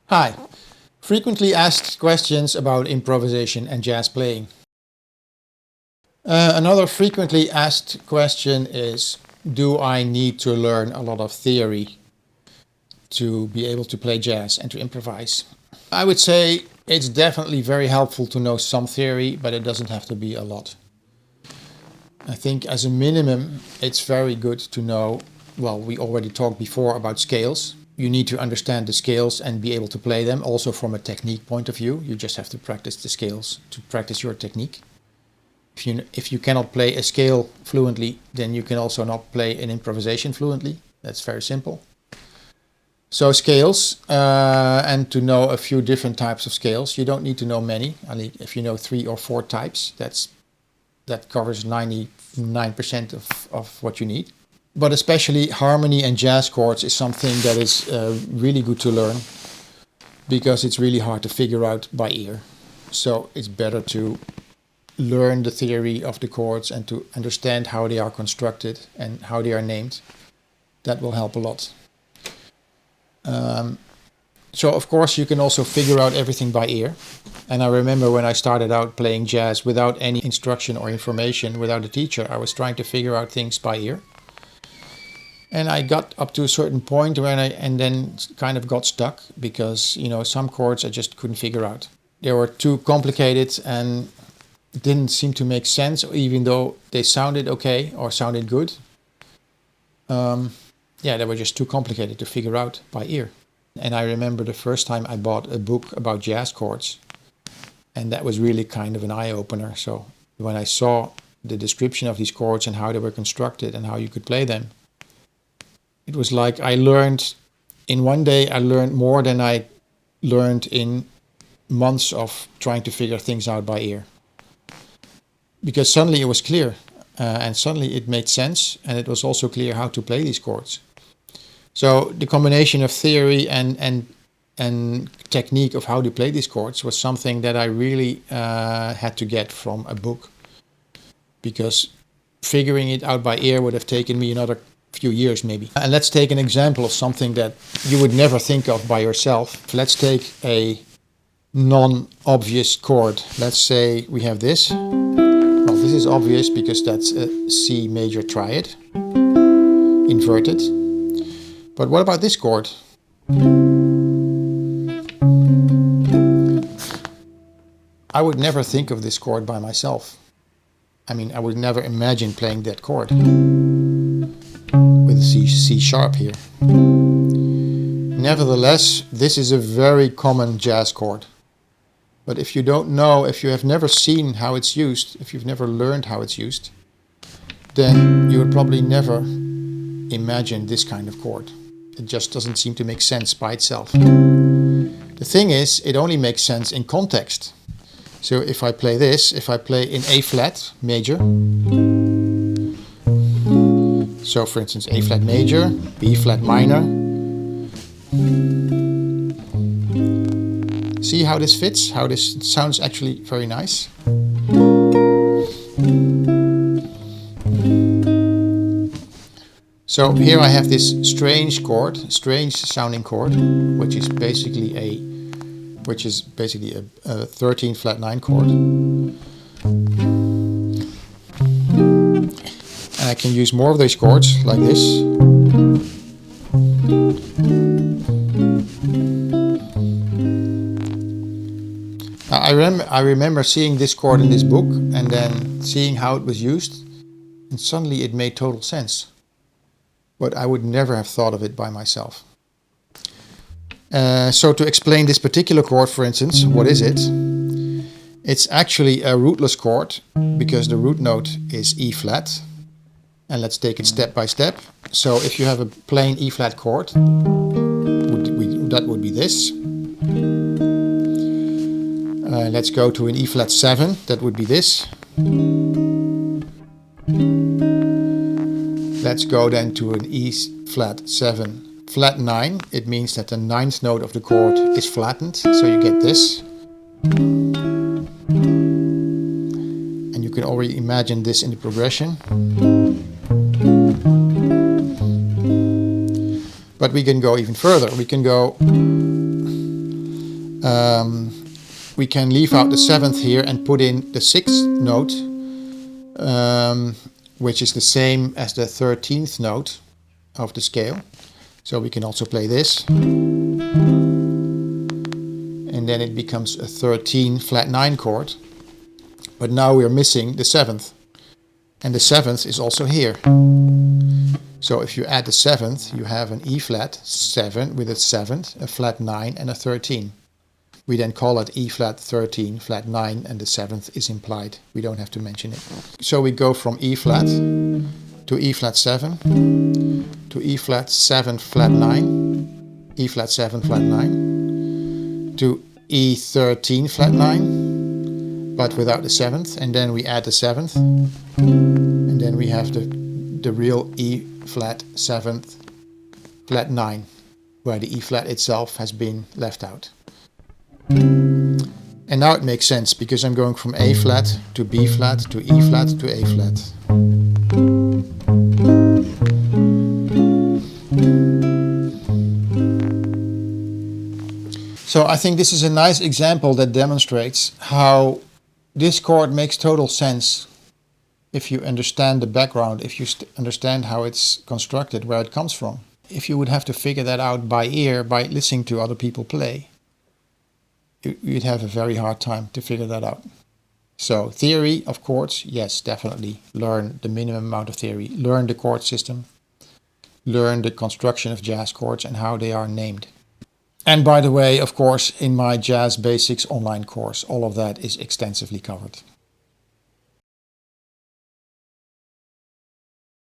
Hi. Frequently asked questions about improvisation and jazz playing. Another frequently asked question is, do I need to learn a lot of theory to be able to play jazz and to improvise? I would say it's definitely very helpful to know some theory, but it doesn't have to be a lot. I think as a minimum, it's very good to know, well, we already talked before about scales. You need to understand the scales and be able to play them. Also from a technique point of view, you just have to practice the scales to practice your technique. If you cannot play a scale fluently, then you can also not play an improvisation fluently. That's very simple. So scales, and to know a few different types of scales. You don't need to know many. Only if you know 3 or 4 types, that covers 99% of what you need. But especially harmony and jazz chords is something that is really good to learn, because it's really hard to figure out by ear. So it's better to learn the theory of the chords and to understand how they are constructed and how they are named. That will help a lot. So of course you can also figure out everything by ear. And I remember when I started out playing jazz without any instruction or information, without a teacher, I was trying to figure out things by ear. And I got up to a certain point and then kind of got stuck because, some chords I just couldn't figure out. They were too complicated and didn't seem to make sense, even though they sounded okay or sounded good. They were just too complicated to figure out by ear. And I remember the first time I bought a book about jazz chords, and that was really kind of an eye-opener. So when I saw the description of these chords and how they were constructed and how you could play them, it was like in one day I learned more than I learned in months of trying to figure things out by ear. Because suddenly it was clear, and suddenly it made sense, and it was also clear how to play these chords. So the combination of theory and technique of how to play these chords was something that I really had to get from a book, because figuring it out by ear would have taken me another few years maybe. And let's take an example of something that you would never think of by yourself. Let's take a non-obvious chord. Let's say we have this. Well, this is obvious because that's a C major triad, inverted. But what about this chord? I would never think of this chord by myself. I would never imagine playing that chord with a C sharp here. Nevertheless, this is a very common jazz chord. But if you don't know, if you have never seen how it's used, if you've never learned how it's used, then you would probably never imagine this kind of chord. It just doesn't seem to make sense by itself. The thing is, it only makes sense in context. So if I play this, if I play in A flat major, so for instance A flat major, B flat minor, see how this fits, how this sounds actually very nice. So here I have this strange sounding chord, which is basically a 13 flat 9 chord. And I can use more of those chords like this. Now I remember seeing this chord in this book and then seeing how it was used, and suddenly it made total sense. But I would never have thought of it by myself. So to explain this particular chord, for instance, what is it? It's actually a rootless chord, because the root note is E flat. And let's take it step by step. So if you have a plain E flat chord, that would be this. Let's go to an E flat 7, that would be this. Let's go then to an E flat 7 flat 9. It means that the 9th note of the chord is flattened, so you get this. And you can already imagine this in the progression. But we can go even further. We can go we can leave out the 7th here and put in the 6th note, which is the same as the 13th note of the scale. So we can also play this. And then it becomes a 13 flat 9 chord. But now we're missing the 7th. And the 7th is also here. So if you add the 7th, you have an E flat 7 with a 7th, a flat 9 and a 13. We then call it E flat 13 flat 9 and the 7th is implied. We don't have to mention it. So we go from E flat to E flat 7 to E flat 7 flat 9, E flat 7 flat 9 to E 13 flat 9, but without the 7th, and then we add the 7th, and then we have the real E flat 7th flat 9, where the E flat itself has been left out. And now it makes sense, because I'm going from A flat to B flat to E flat to A flat. So I think this is a nice example that demonstrates how this chord makes total sense if you understand the background, if you understand how it's constructed, where it comes from. If you would have to figure that out by ear, by listening to other people play, you'd have a very hard time to figure that out. So theory of chords, yes, definitely. Learn the minimum amount of theory. Learn the chord system. Learn the construction of jazz chords and how they are named. And by the way, of course, in my Jazz Basics online course, all of that is extensively covered.